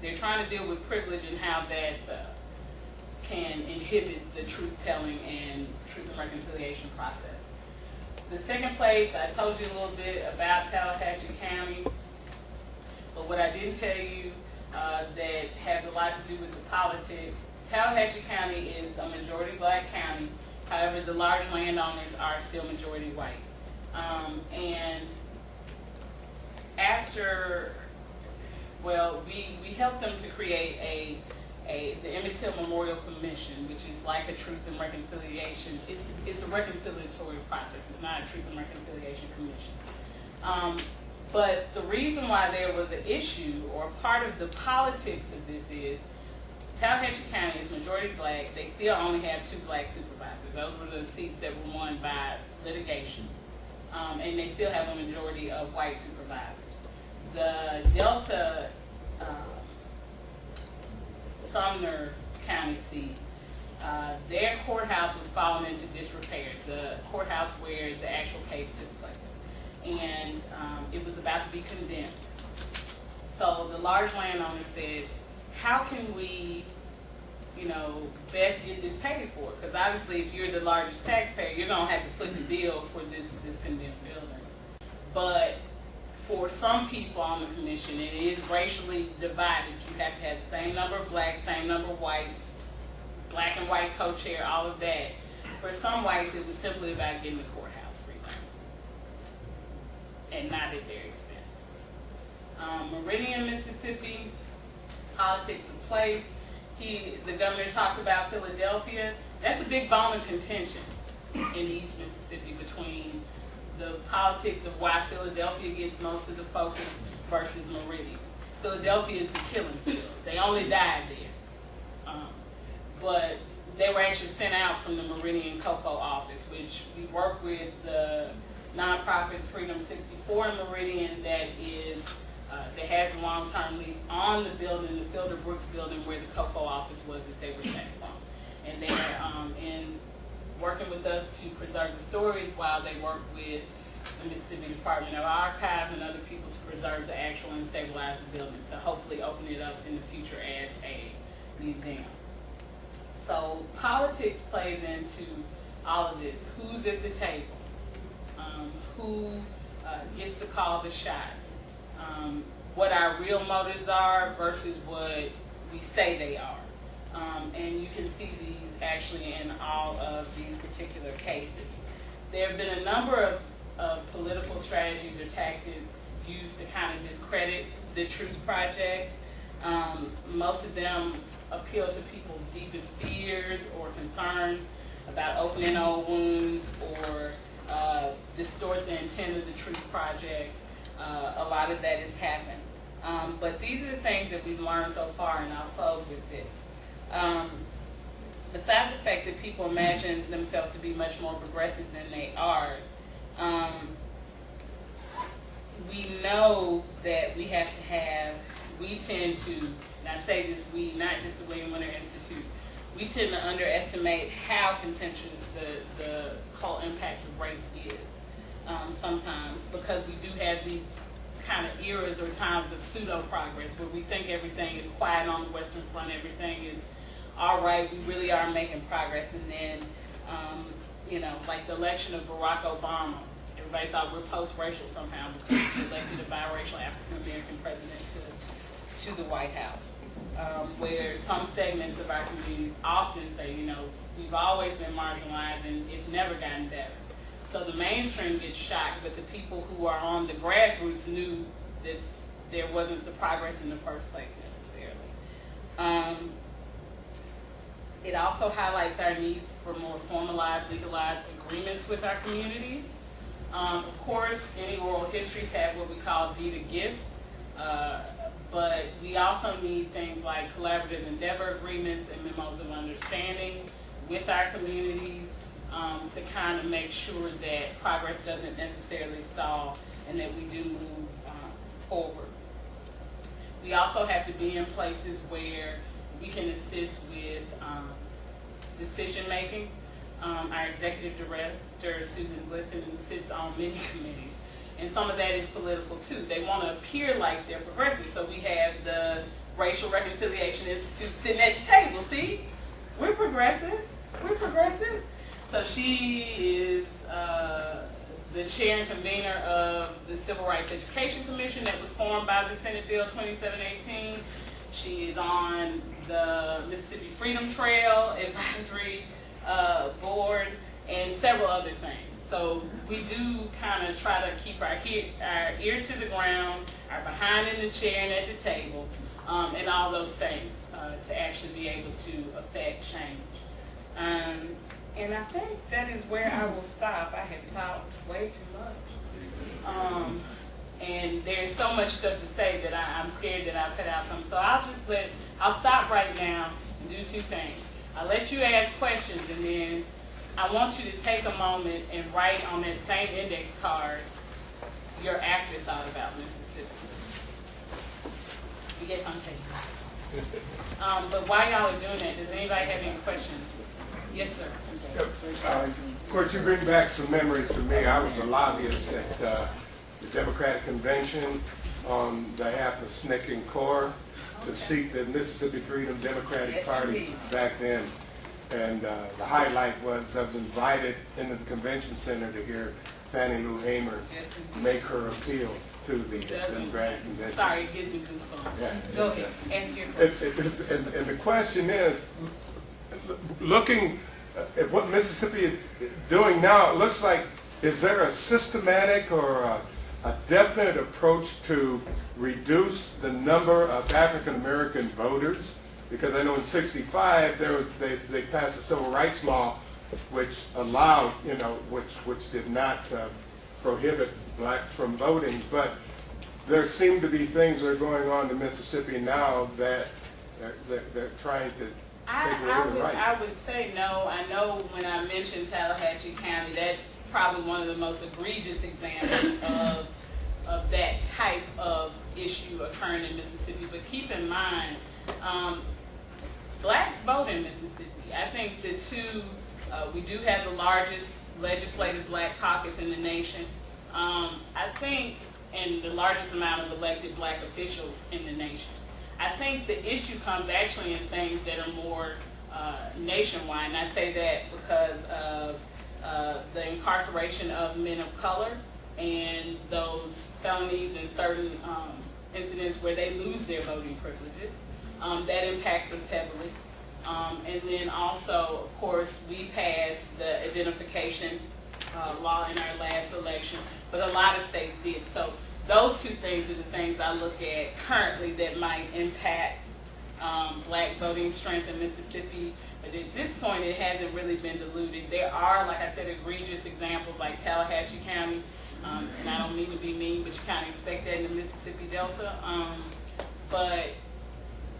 They're trying to deal with privilege and how that can inhibit the truth-telling and truth and reconciliation process. The second place, I told you a little bit about Tallahatchie County, but what I didn't tell you that has a lot to do with the politics, Tallahatchie County is a majority black county. However, the large landowners are still majority white. And after, well, we helped them to create the Emmett Till Memorial Commission, which is like a truth and reconciliation. It's a reconciliatory process. It's not a truth and reconciliation commission. But the reason why there was an issue, or part of the politics of this, is Tallahatchie County is majority black. They still only have 2 black supervisors. Those were the seats that were won by litigation. And they still have a majority of white supervisors. The Delta Sumner County seat, their courthouse was falling into disrepair, the courthouse where the actual case took place. And it was about to be condemned. So the large landowner said, how can we, best get this paid for? Because obviously if you're the largest taxpayer, you're going to have to foot the bill for this condemned building. But for some people on the commission, it is racially divided. You have to have the same number of blacks, same number of whites, black and white co-chair, all of that. For some whites, it was simply about getting the courthouse redone, and not at their expense. Meridian, Mississippi, politics of place. The governor talked about Philadelphia. That's a big bone of contention in East Mississippi between the politics of why Philadelphia gets most of the focus versus Meridian. Philadelphia is the killing field. They only died there. But they were actually sent out from the Meridian COFO office, which we work with the nonprofit Freedom 64 in Meridian that has a long-term lease on the building, the Fielder Brooks building where the COFO office was that they were sent from. And they're in working with us to preserve the stories while they work with the Mississippi Department of Archives and other people to preserve the actual and stabilize the building, to hopefully open it up in the future as a museum. So politics plays into all of this. Who's at the table? Who gets to call the shots? What our real motives are versus what we say they are. And you can see these actually in all of these particular cases. There have been a number of political strategies or tactics used to kind of discredit the Truth Project. Most of them appeal to people's deepest fears or concerns about opening old wounds or distort the intent of the Truth Project. A lot of that has happened. But these are the things that we've learned so far, and I'll close with this. Besides the fact that people imagine themselves to be much more progressive than they are, we know that we tend to, and I say this we, not just the William Winter Institute, we tend to underestimate how contentious the whole impact of race is sometimes, because we do have these kind of eras or times of pseudo-progress where we think everything is quiet on the Western Front, everything is all right, we really are making progress, and then, like the election of Barack Obama, everybody thought we're post-racial somehow because we elected a biracial African-American president to the White House, where some segments of our communities often say, we've always been marginalized and it's never gotten better. So the mainstream gets shocked, but the people who are on the grassroots knew that there wasn't the progress in the first place necessarily. It also highlights our needs for more formalized, legalized agreements with our communities. Of course, any oral histories have what we call deed of gifts, but we also need things like collaborative endeavor agreements and memos of understanding with our communities to kind of make sure that progress doesn't necessarily stall and that we do move forward. We also have to be in places where we can assist with decision making. Our executive director, Susan Glisson, sits on many committees, and some of that is political too. They want to appear like they're progressive, so we have the Racial Reconciliation Institute sitting at the table. See, we're progressive. We're progressive. So she is the chair and convener of the Civil Rights Education Commission that was formed by the Senate Bill 2718. She is on the Mississippi Freedom Trail Advisory Board and several other things. So we do kind of try to keep our ear to the ground, our behind in the chair and at the table, and all those things to actually be able to affect change. And I think that is where I will stop. I have talked way too much. And there's so much stuff to say that I'm scared that I'll cut out some. So I'll stop right now and do two things. I'll let you ask questions, and then I want you to take a moment and write on that same index card your afterthought about Mississippi. Yes, I'm taking it. But while y'all are doing that, does anybody have any questions? Yes, sir. Of course, you bring back some memories for me. I was a lobbyist at the Democratic Convention on behalf of SNCC and CORE to seek the Mississippi Freedom Democratic Party back then. And the highlight was I was invited into the convention center to hear Fannie Lou Hamer make her appeal to the Democratic Convention. Sorry, it gives me goosebumps. Yeah. Go ahead, ask your question. And the question is, looking at what Mississippi is doing now, it looks like, is there a systematic or a definite approach to reduce the number of African American voters? Because I know in '65 they passed a civil rights law which allowed, which did not prohibit blacks from voting, but there seem to be things that are going on in Mississippi now that they're trying to take away the rights. I would say no. I know when I mentioned Tallahatchie County, that's probably one of the most egregious examples of that type of issue occurring in Mississippi. But keep in mind, blacks vote in Mississippi. I think the two, we do have the largest legislative black caucus in the nation. I think, and the largest amount of elected black officials in the nation. I think the issue comes actually in things that are more nationwide, and I say that because of the incarceration of men of color and those felonies and certain incidents where they lose their voting privileges. That impacts us heavily. And then also, of course, we passed the identification law in our last election, but a lot of states did. So those two things are the things I look at currently that might impact black voting strength in Mississippi. But at this point, it hasn't really been diluted. There are, like I said, egregious examples like Tallahatchie County. And I don't mean to be mean, but you kind of expect that in the Mississippi Delta. But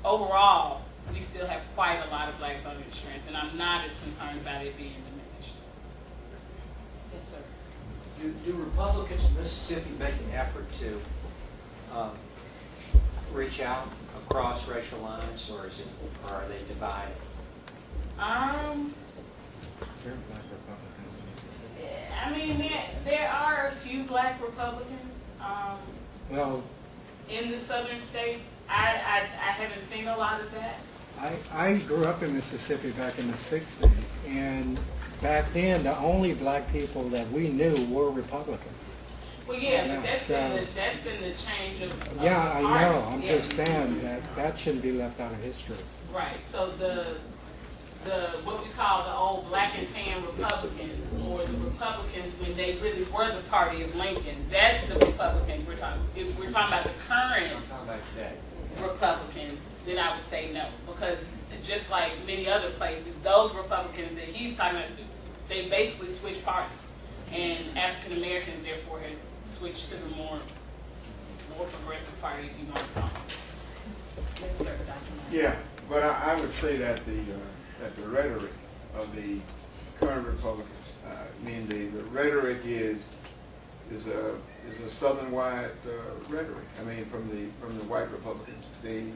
overall, we still have quite a lot of black voting strength, and I'm not as concerned about it being diminished. Yes, sir. Do Republicans in Mississippi make an effort to reach out across racial lines, or are they divided? There are black Republicans in Mississippi. I mean, there are a few black Republicans Well, in the southern states. I haven't seen a lot of that. I grew up in Mississippi back in the 60s, and back then the only black people that we knew were Republicans. Well, yeah, but that's been the change of Yeah, I party. know. I'm Yeah. just saying that shouldn't be left out of history. Right. So the what we call the old black and tan Republicans, or the Republicans when they really were the party of Lincoln, that's the Republicans we're talking. If we're talking about the current I'm talking about today. Republicans, then I would say no, because just like many other places, those Republicans that he's talking about, they basically switched parties, and African Americans therefore have switched to the more progressive party, if you want to call it. Yes, sir, Dr. Knight. Yeah, but I would say that the rhetoric of the current Republicans, the rhetoric is a Southern-wide rhetoric. I mean, from the white Republicans, the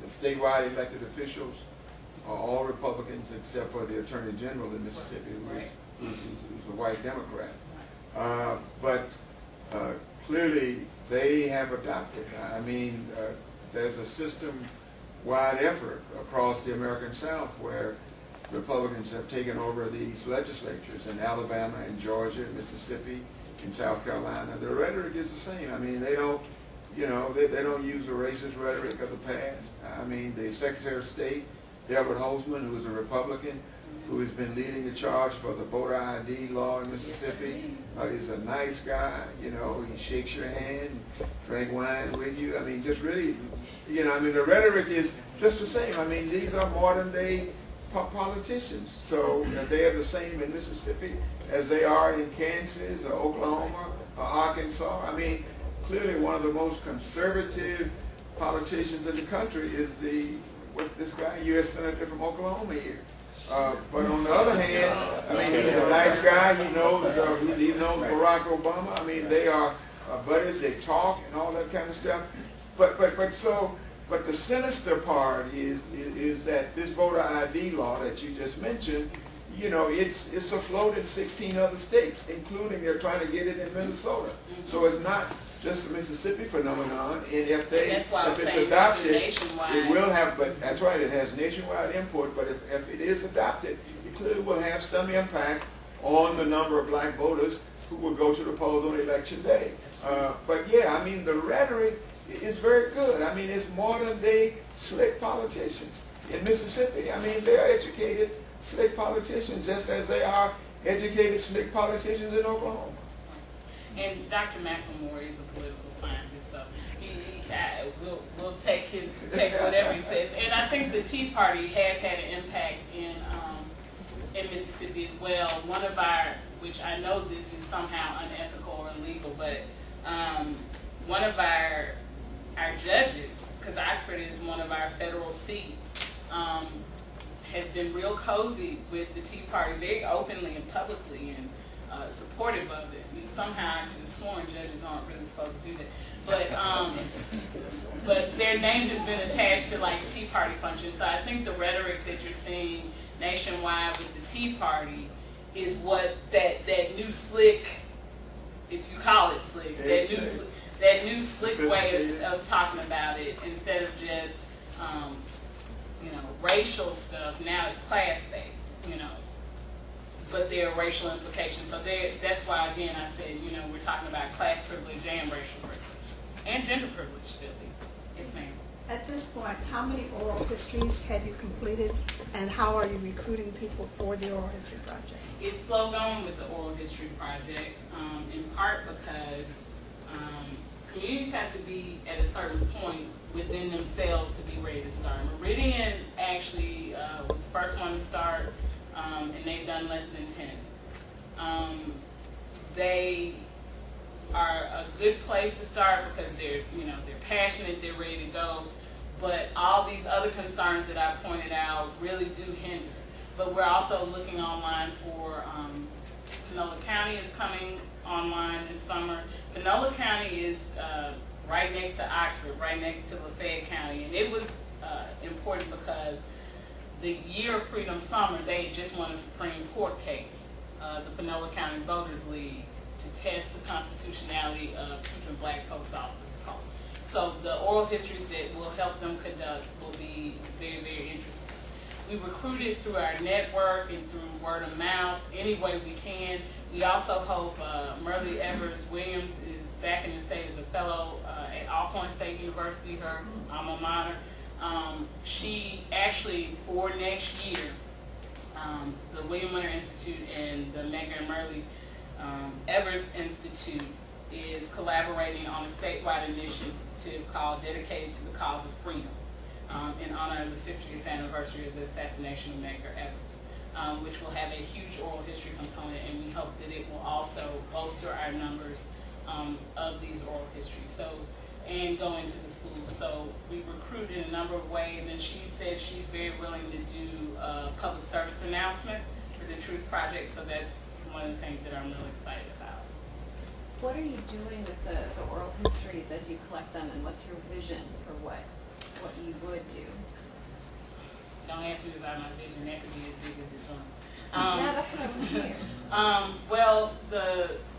statewide elected officials are all Republicans except for the Attorney General in Mississippi, who's a white Democrat. But clearly, they have adopted. I mean, there's a system wide effort across the American South where Republicans have taken over these legislatures in Alabama and Georgia, Mississippi, and South Carolina. The rhetoric is the same. I mean, they don't, you know, they don't use the racist rhetoric of the past. I mean, the Secretary of State, Delbert Hosemann, who is a Republican, who has been leading the charge for the voter ID law in Mississippi, is a nice guy. You know, he shakes your hand, drink wine with you. I mean, just really, you know, I mean, the rhetoric is just the same. I mean, these are modern day politicians. So they are the same in Mississippi as they are in Kansas or Oklahoma or Arkansas. I mean, clearly one of the most conservative politicians in the country is this guy, U.S. Senator from Oklahoma here. But on the other hand, I mean, he's a nice guy. He knows Barack Obama. I mean, they are buddies. They talk and all that kind of stuff. But the sinister part is that this voter ID law that you just mentioned, you know, it's afloat in 16 other states, including they're trying to get it in Minnesota. So it's not just a Mississippi phenomenon. And if it's adopted, it will have. But that's right, it has nationwide import. But if it is adopted, it clearly will have some impact on the number of black voters who will go to the polls on election day. But yeah, I mean, the rhetoric is very good. I mean, it's modern day slick politicians in Mississippi. I mean, they're educated slick politicians just as they are educated slick politicians in Oklahoma. And Dr. McLemore is a political scientist, so we'll take whatever he says. And I think the Tea Party has had an impact in Mississippi as well. One of our, which I know this is somehow unethical or illegal, but one of our judges, because Oxford is one of our federal seats, has been real cozy with the Tea Party, very openly and publicly, and supportive of it. I mean, somehow I could have sworn judges aren't really supposed to do that. But their name has been attached to like Tea Party functions. So I think the rhetoric that you're seeing nationwide with the Tea Party is what that new slick, if you call it slick, that new slick way of talking about it, instead of just racial stuff. Now it's class-based, but there are racial implications. So that's why, again, I said, we're talking about class privilege and racial privilege and gender privilege still. Yes, ma'am. At this point, how many oral histories have you completed, and how are you recruiting people for the oral history project? It's slow going with the oral history project, in part because communities have to be at a certain point within themselves to be ready to start. Meridian actually was the first one to start, and they've done less than 10. They are a good place to start because they're passionate, they're ready to go. But all these other concerns that I pointed out really do hinder. But we're also looking online for Panola County is coming online this summer. Panola County is right next to Oxford, right next to Lafayette County, and it was important because the year of Freedom Summer, they just won a Supreme Court case, the Panola County Voters League, to test the constitutionality of keeping black folks off the poll. So the oral histories that will help them conduct will be very, very interesting. We recruited through our network and through word of mouth any way we can. We also hope Merle Evers Williams is back in the state as a fellow at Alcorn State University, her alma mater. She actually, for next year, the William Winter Institute and the Medgar and Merle Evers Institute is collaborating on a statewide initiative called Dedicated to the Cause of Freedom in honor of the 50th anniversary of the assassination of Medgar Evers, which will have a huge oral history component, and we hope that it will also bolster our numbers of these oral histories and go into the schools. So we recruit in a number of ways, and she said she's very willing to do a public service announcement for the Truth Project, so that's one of the things that I'm really excited about. What are you doing with the oral histories as you collect them, and what's your vision for what you would do? Don't ask me about my vision. That could be as big as this one. Yeah, that's what I want to hear. Well,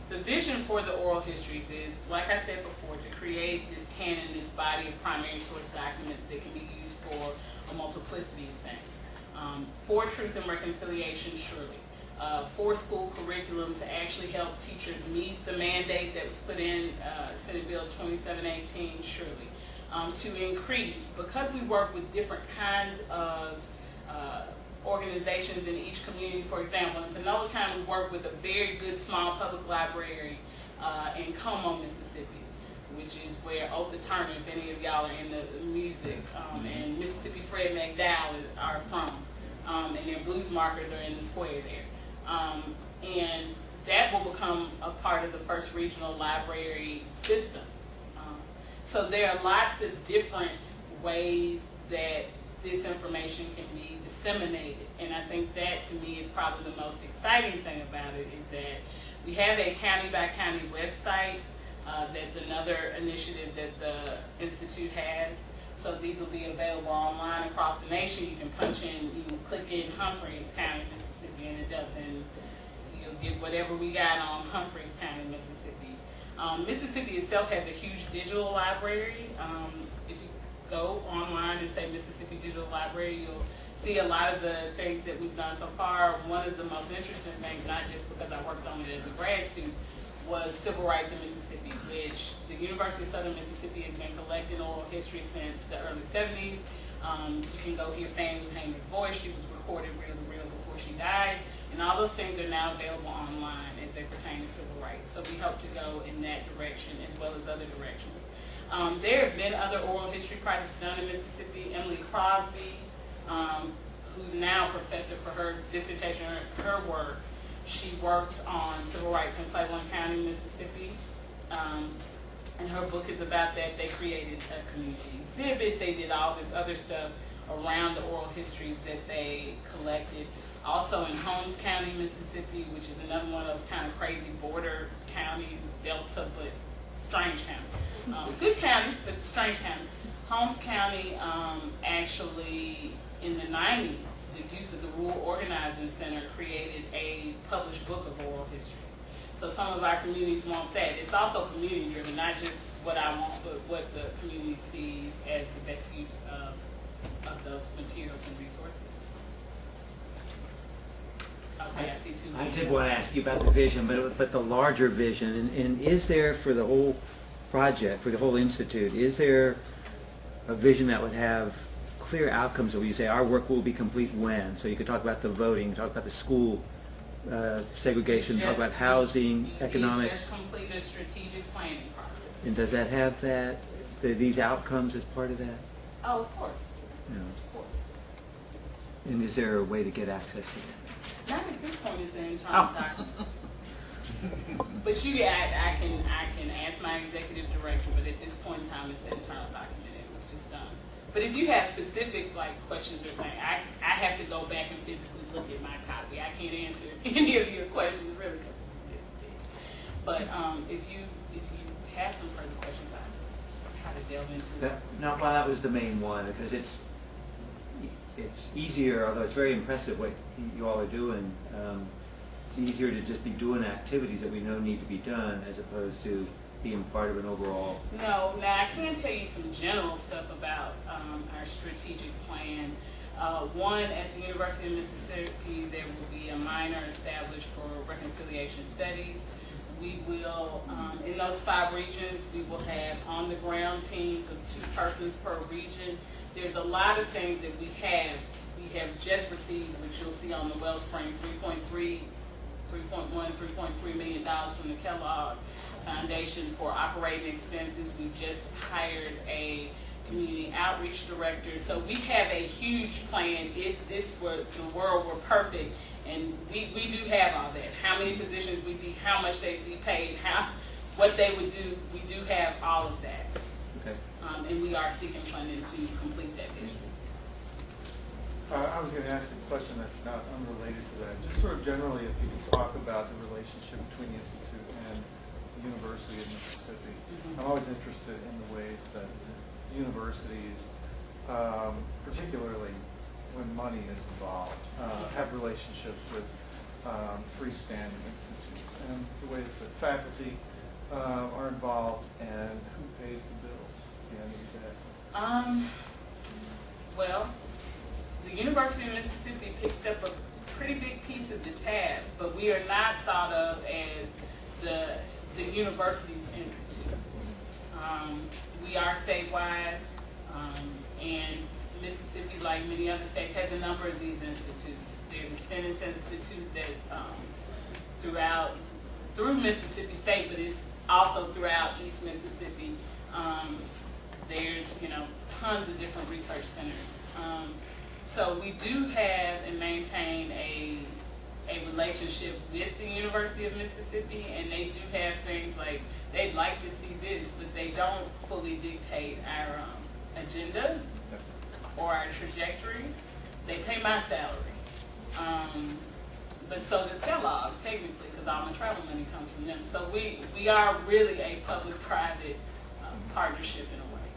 The vision for the oral histories is, like I said before, to create this canon, this body of primary source documents that can be used for a multiplicity of things. For truth and reconciliation, surely. For school curriculum to actually help teachers meet the mandate that was put in Senate Bill 2718, surely. To increase, because we work with different kinds of organizations in each community. For example, in Panola County, we work with a very good small public library in Como, Mississippi, which is where Otha Turner, if any of y'all are in the music, and Mississippi Fred McDowell are from, and their blues markers are in the square there. And that will become a part of the first regional library system. So there are lots of different ways that this information can be disseminated. And I think that, to me, is probably the most exciting thing about it, is that we have a county-by-county website. That's another initiative that the Institute has. So these will be available online across the nation. You can punch in, you can click in Humphreys County, Mississippi, and it does, and you'll get whatever we got on Humphreys County, Mississippi. Mississippi itself has a huge digital library. If you go online and say Mississippi Digital Library, you'll see a lot of the things that we've done so far. One of the most interesting things, not just because I worked on it as a grad student, was civil rights in Mississippi, which the University of Southern Mississippi has been collecting oral history since the early 70s. You can go hear Fannie Lou Hamer's voice. She was recorded real before she died. And all those things are now available online as they pertain to civil rights. So we hope to go in that direction as well as other directions. There have been other oral history projects done in Mississippi. Emily Crosby, who's now a professor for her dissertation, her work, she worked on civil rights in Claiborne County, Mississippi. And her book is about that. They created a community exhibit. They did all this other stuff around the oral histories that they collected. Also in Holmes County, Mississippi, which is another one of those kind of crazy border counties, Delta, but strange county. Good county, but strange county. Holmes County, actually, in the 90s, the youth of the Rural Organizing Center created a published book of oral history. So some of our communities want that. It's also community driven, not just what I want, but what the community sees as the best use of those materials and resources. Okay, I see two. I did want to ask you about the vision, but the larger vision, and is there for the whole project, for the whole institute, is there a vision that would have clear outcomes where you say our work will be complete when? So you could talk about the voting, talk about the school segregation, talk about housing, economics. We just completed a strategic planning process. And does that have that, these outcomes as part of that? Oh, of course. No. Of course. And is there a way to get access to that? Not at this point, it's an internal document. But I can ask my executive director, but at this point in time, it's an internal document. It was just done. But if you have specific questions or things, I have to go back and physically look at my copy. I can't answer any of your questions really. But if you have some further questions, I'll try to delve into that. No, well, that was the main one, because it's easier, although it's very impressive what you all are doing. It's easier to just be doing activities that we know need to be done as opposed to being part of an overall. No, now I can tell you some general stuff about our strategic plan. One, at the University of Mississippi, there will be a minor established for reconciliation studies. We will, in those 5 regions, we will have on-the-ground teams of 2 persons per region. There's a lot of things that we have. We have just received, which you'll see on the Wellspring, $3.3 million from the Kellogg Foundation for operating expenses. We've just hired a community outreach director. So we have a huge plan. If the world were perfect, and we do have all that. How many positions we'd be, how much they'd be paid, what they would do. We do have all of that. Okay. And we are seeking funding to complete that vision. I was going to ask a question that's not unrelated to that. Just sort of generally, if you could talk about the relationship between the Institute and the University of Mississippi. I'm always interested in the ways that universities, particularly when money is involved, have relationships with freestanding institutes, and the ways that faculty are involved and who pays the bills at the end of the day. Well, the University of Mississippi picked up a pretty big piece of the tab, but we are not thought of as the university's institute. We are statewide, and Mississippi, like many other states, has a number of these institutes. There's a Stennis Institute that's through Mississippi State, but it's also throughout East Mississippi. There's tons of different research centers. So we do have and maintain a relationship with the University of Mississippi, and they do have things like they'd like to see this, but they don't fully dictate our agenda or our trajectory. They pay my salary. But so does Kellogg, technically, because all my travel money comes from them. So we are really a public-private partnership in a way.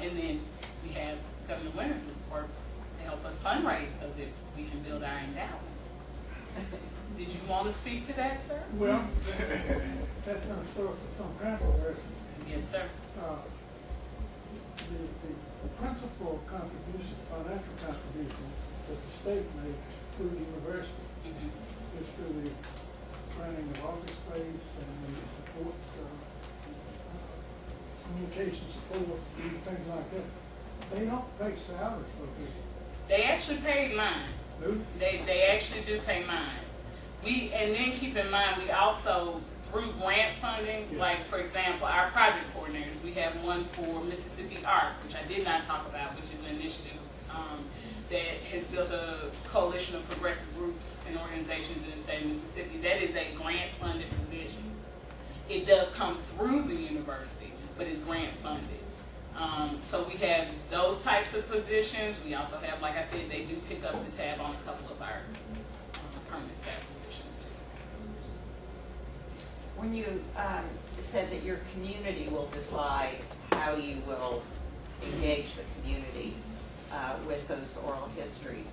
And then we have Governor Winter, who works to help us fundraise so that we can build our endowment. Did you want to speak to that, sir? Well, that's been a source of some controversy. Yes, sir. The principal contribution, financial contribution that the state makes through the university is through the renting of office space and the support, communication support, things like that. They don't pay salaries for people. They actually paid mine. Do They actually do pay mine. And then keep in mind, we also, through grant funding, like for example, our project coordinators, we have one for Mississippi Art, which I did not talk about, which is an initiative that has built a coalition of progressive groups and organizations in the state of Mississippi. That is a grant funded position. It does come through the university, but it's grant funded. So we have those types of positions. We also have, like I said, they do pick up the tab on a couple of our permanent staff positions too. When you said that your community will decide how you will engage the community with those oral histories,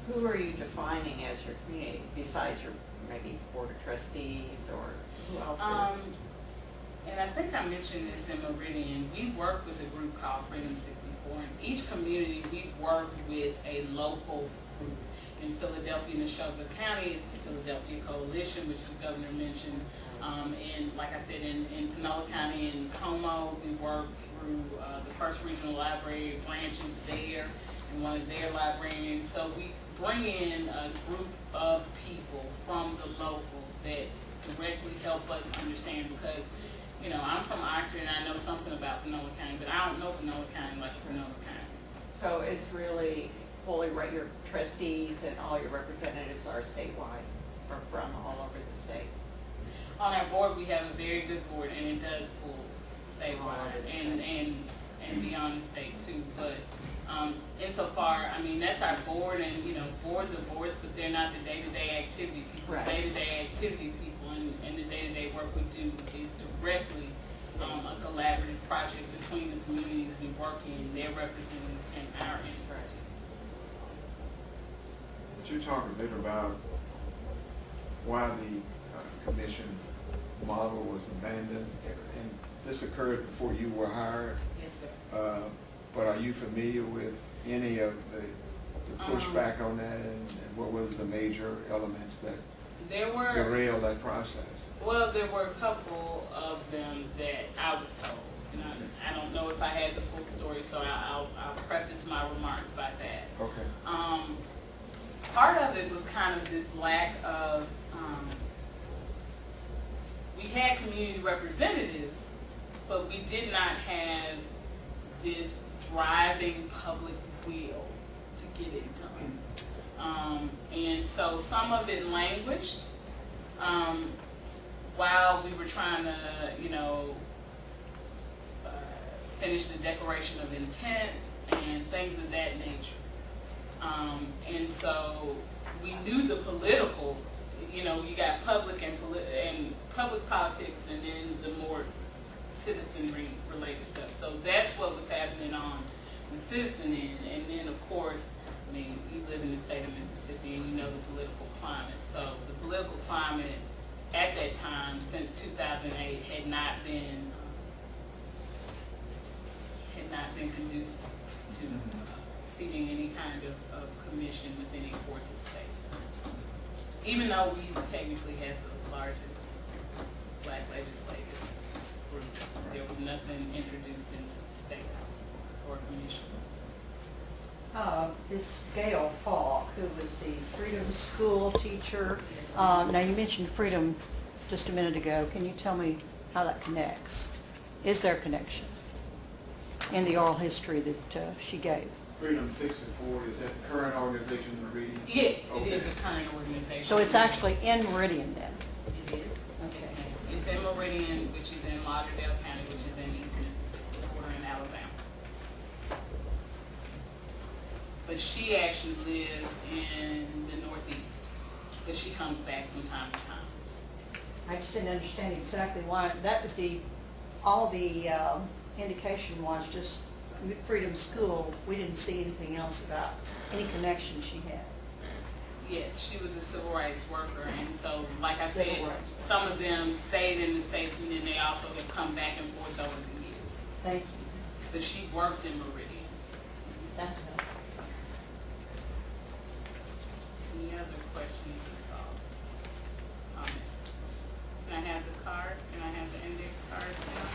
who are you defining as your community besides your maybe board of trustees or who else is? And I think I mentioned this in Meridian. We work with a group called Freedom 64. In each community, we work with a local group. In Philadelphia, Neshoba County, it's the Philadelphia Coalition, which the governor mentioned. And like I said, in Panola County and Como, we work through the First Regional Library branches there and one of their librarians. So we bring in a group of people from the local that directly help us understand, because I'm from Oxford and I know something about Panola County, but I don't know Panola County like Panola County. So it's really fully your trustees and all your representatives are statewide from all over the state. On our board, we have a very good board, and it does pull statewide and beyond the state too. But insofar, that's our board, and boards are boards, but they're not the day-to-day activity people. Right. Day-to-day activity people and the day-to-day work we do is directly a collaborative project between the communities we work in, their representatives, and our institute. Would you talk a bit about why the commission model was abandoned? And this occurred before you were hired. Yes, sir. But are you familiar with any of the pushback on that, and what were the major elements that derailed that process? Well, there were a couple of them that I was told. I don't know if I had the full story, so I'll preface my remarks by that. Okay. Part of it was kind of this lack of, we had community representatives, but we did not have this driving public will to get it done. And so some of it languished while we were trying to, finish the declaration of intent and things of that nature. And so we knew the political, you got public and public politics, and then the more citizenry related stuff. So that's what was happening on the citizen end. And then of course, you live in the state of Mississippi and you know the political climate. So the political climate at that time, since 2008, had not been conducive to seating any kind of commission within a forces state. Even though we technically have the largest black legislative group, there was nothing introduced in the state house or commission. This Gail Falk, who was the Freedom School teacher. Now, you mentioned Freedom just a minute ago. Can you tell me how that connects? Is there a connection in the oral history that she gave? Freedom 64, is that the current organization in Meridian? Yes, Okay. it is a current organization. So it's actually in Meridian then? It is. Okay. Yes, ma'am. It's in Meridian, which is in Lauderdale County, which is in East Mississippi, bordering Alabama. But she actually lives in the Northeast, but she comes back from time to time. I just didn't understand exactly why. That was all the indication was just Freedom School. We didn't see anything else about any connection she had. Yes, she was a civil rights worker, and so, like I said, Civil rights. some of them stayed in the States, and then they also have come back and forth over the years. Thank you. But she worked in Meridian. Thank you. Any other questions or thoughts? Comments? Can I have the card? Can I have the index card now?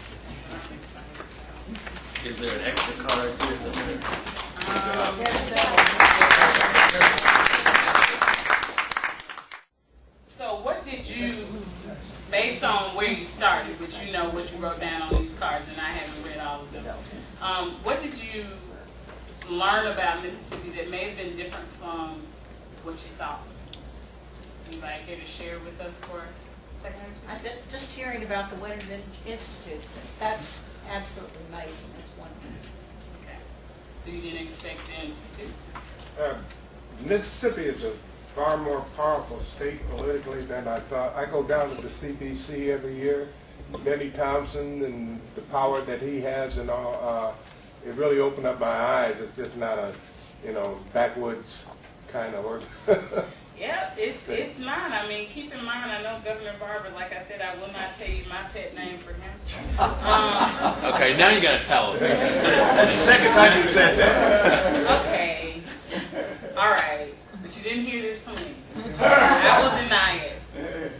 I'm excited about. Is there an extra card here somewhere? So what did you, based on where you started, which you know what you wrote down on these cards, and I haven't read all of them, what did you learn about Mississippi that may have been different from what you thought? Anybody care to share with us for a second? Just hearing about the Weddington Institute, that's absolutely amazing. That's wonderful. Okay. So you didn't expect the institute? Mississippi is a far more powerful state politically than I thought. I go down to the CBC every year. Benny Thompson and the power that he has and all, it really opened up my eyes. It's just not a, backwoods kind of work. Yep, it's mine. I mean, keep in mind, I know Governor Barber, like I said, I will not tell you my pet name for him. Okay, now you gotta tell us. That's the second time you've said that. Okay. All right. But you didn't hear this from me. I will deny it.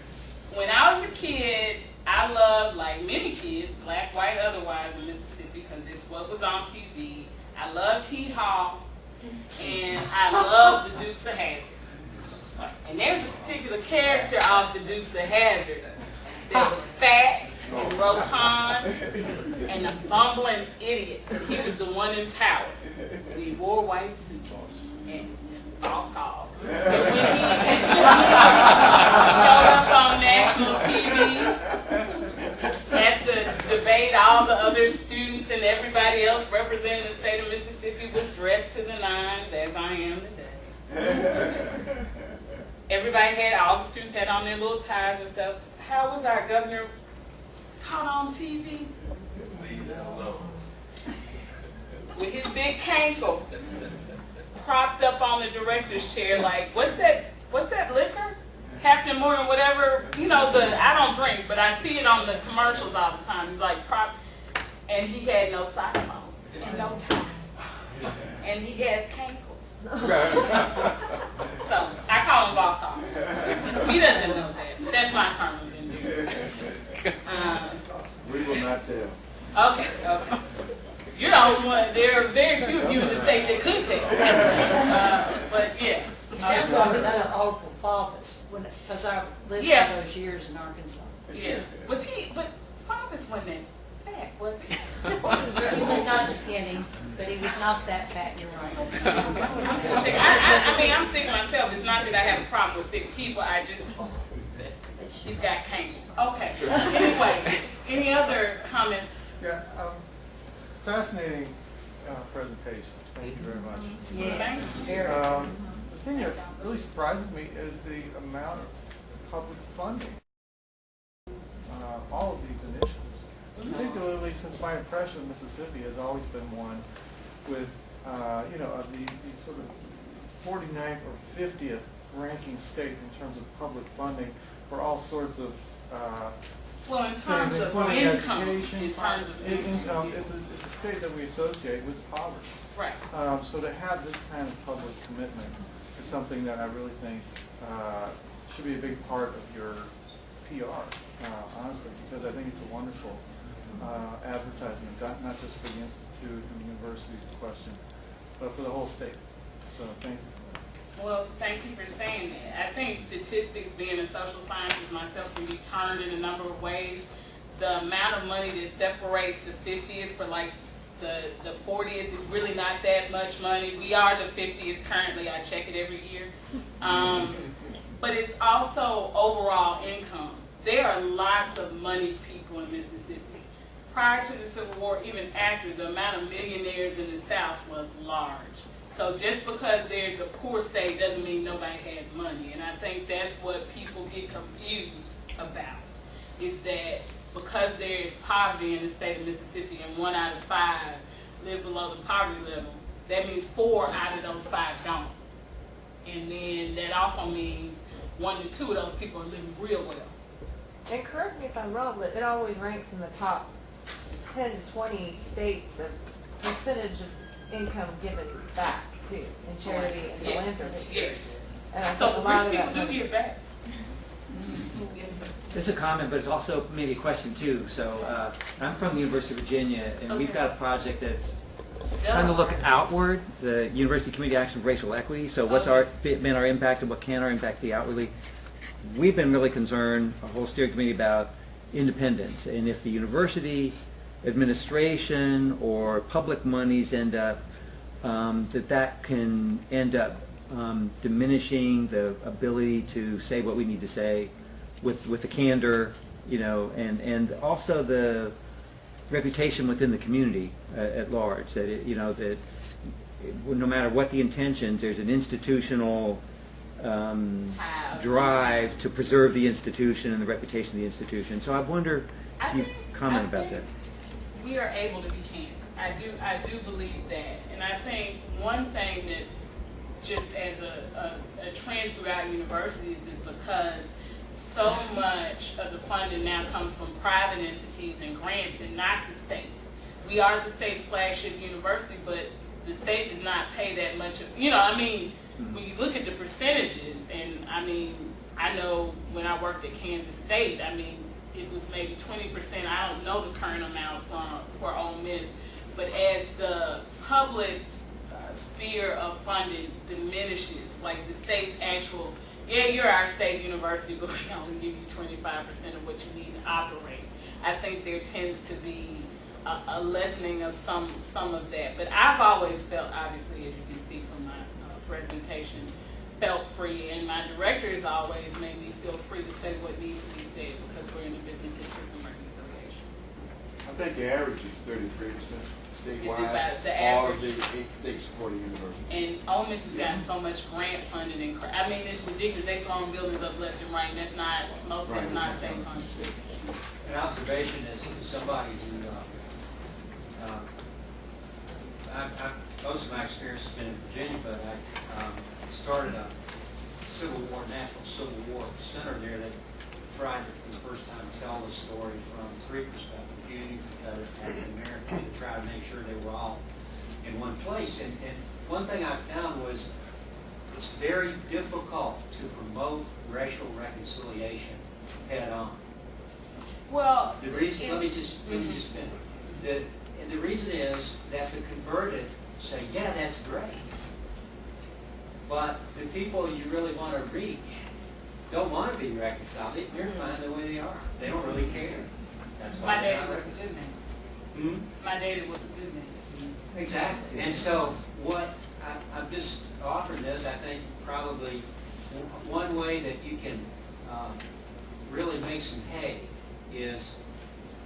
When I was a kid, I loved, like many kids, black, white, otherwise, in Mississippi, because it's what was on TV. I loved Heat Hall, and I loved the Dukes of Hazzard. And there's a particular character of the Dukes of Hazzard that was fat and rotund and a bumbling idiot. He was the one in power. He wore white suits and boss hog. And when he showed up on national TV at the debate, all the other students and everybody else representing the state of Mississippi was dressed to the nines, as I am today. Everybody all the students had on their little ties and stuff. How was our governor caught on TV? Leave that alone. With his big cankle propped up on the director's chair, like, what's that liquor? Captain Morgan, whatever, I don't drink, but I see it on the commercials all the time. He's like and he had no socks on and no tie. And he has cankles. So I call him Boss Hog. He doesn't know that. That's my term of endearment. We will not tell. Okay. You're the only one. There are very few of you in the state that could tell. But yeah. He sounds like another Uncle Faubus, because I lived for those years in Arkansas. Yeah. But Faubus wasn't that fat, was he? He was not skinny, but he was not that fat, you're right. I mean, I'm thinking myself, it's not that I have a problem with thick people, he's got cankles. Okay. Anyway, any other comments? Yeah, fascinating presentation. Thank you very much. Yes, very. The thing that really surprises me is the amount of public funding. All of these initiatives, particularly since my impression of Mississippi has always been one with, the sort of 49th or 50th ranking state in terms of public funding for all sorts of Well, in terms things, of including income, education. in terms of income. It's a state that we associate with poverty. Right. So to have this kind of public commitment is something that I really think should be a big part of your PR, honestly, because I think it's a wonderful advertisement, not just for the Institute and the university's question, but for the whole state. So thank you. Well, thank you for saying that. I think statistics, being a social scientist myself, can be turned in a number of ways. The amount of money that separates the 50th for like the 40th is really not that much money. We are the 50th currently. I check it every year. But it's also overall income. There are lots of moneyed people in Mississippi. Prior to the Civil War, even after, the amount of millionaires in the South was large. So just because there's a poor state doesn't mean nobody has money. And I think that's what people get confused about, is that because there is poverty in the state of Mississippi and 1 out of 5 live below the poverty level, that means 4 out of those 5 don't. And then that also means 1 to 2 of those people are living real well. And correct me if I'm wrong, but it always ranks in the top 10 to 20 states of percentage of income given back to in charity and philanthropy. Yes. And I So think a lot of rich that people do money. give back. Yes, sir. It's a comment, but it's also maybe a question too. So I'm from the University of Virginia, and we've got a project that's trying to look outward, the University Community Action for Racial Equity. So what's been our impact and what can our impact be outwardly? We've been really concerned, a whole steering committee, about independence. And if the university administration or public monies end up, that can end up diminishing the ability to say what we need to say with the candor, and also the reputation within the community at large, that that no matter what the intentions, there's an institutional drive to preserve the institution and the reputation of the institution. So I wonder if you comment about that. We are able to be candid. I do believe that. And I think one thing that's just as a trend throughout universities is because so much of the funding now comes from private entities and grants and not the state. We are the state's flagship university, but the state does not pay that much of, when you look at the percentages, and I know when I worked at Kansas State, it was maybe 20%. I don't know the current amount for Ole Miss, but as the public sphere of funding diminishes, like the state's actual, you're our state university, but we only give you 25% of what you need to operate. I think there tends to be a lessening of some of that. But I've always felt, obviously, as you can see from my presentation, felt free, and my director has always made me feel free to say what needs to be said because we're in the business of truth and reconciliation. I think the average is 33% statewide. The all of average. the 8 states supporting universities. And Ole Miss has gotten so much grant funding, and it's ridiculous. They've thrown buildings up left and right, and that's not, most of it's not state funded. An observation is somebody who, most of my experience has been in Virginia, but I started a National Civil War Center there that tried to, for the first time, tell the story from 3 perspectives: Union, Confederate, African American, to try to make sure they were all in one place. And one thing I found was it's very difficult to promote racial reconciliation head on. Well, The reason, let me just finish. The reason is that the converted say, yeah, that's great. But the people you really want to reach don't want to be reconciled. They're fine the way they are. They don't really care. That's why my they're daddy not was a good man. My daddy was a good man. Exactly. And so what I'm just offering this, I think probably one way that you can really make some hay is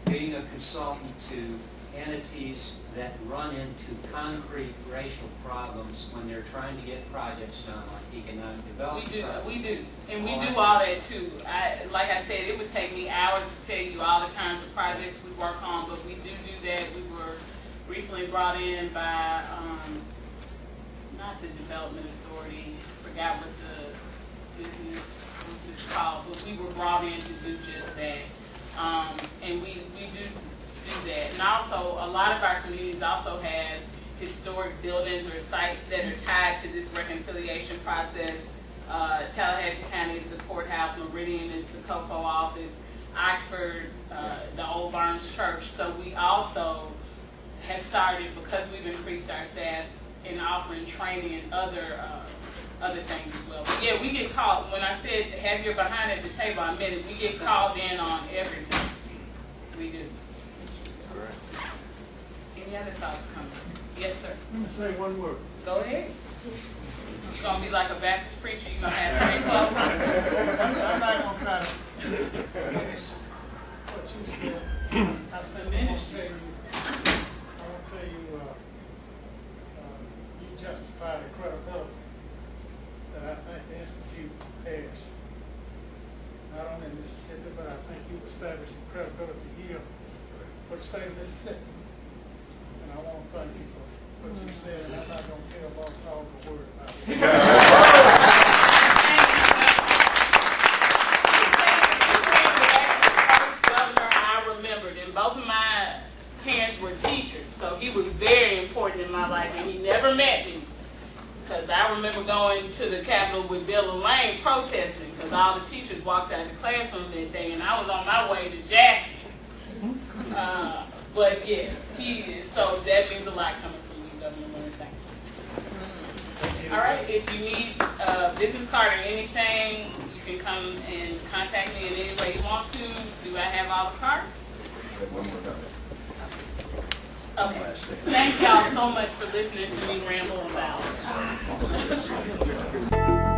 being a consultant to entities that run into concrete racial problems when they're trying to get projects done, like economic development. We do. And we do all that too. Like I said, it would take me hours to tell you all the kinds of projects we work on, but we do that. We were recently brought in by, not the Development Authority, forgot what business group is called, but we were brought in to do just that. And we do that. And also, a lot of our communities also have historic buildings or sites that are tied to this reconciliation process. Tallahatchie County is the courthouse, Meridian is the COFO office, Oxford, the Old Barnes Church. So we also have started, because we've increased our staff, in offering training and other things as well. But yeah, we get called, when I said have your behind at the table, I meant it, we get called in on everything. We do. Any other thoughts or comments? Yes, sir. Let me say one word. Go ahead. You're going to be like a Baptist preacher, you're going to have three clothes. I'm not gonna try to finish what you said. I said, I won't tell you, you justify the credibility that I think the Institute has. Not only in Mississippi, but I think you've established some credibility here for the state of Mississippi. And I want to thank you for what you said, and I'm not gonna tell Boss Hogg a word about it. Both of my parents were teachers, so he was very important in my life, and he never met me. Because I remember going to the Capitol with Bill Lane protesting, because all the teachers walked out of the classroom that day, and I was on my way to Jackson. But yes, he is. So that means a lot coming from you, Governor Moore. Thank you. All right, if you need a business card or anything, you can come and contact me in any way you want to. Do I have all the cards? Okay. Thank y'all so much for listening to me ramble about.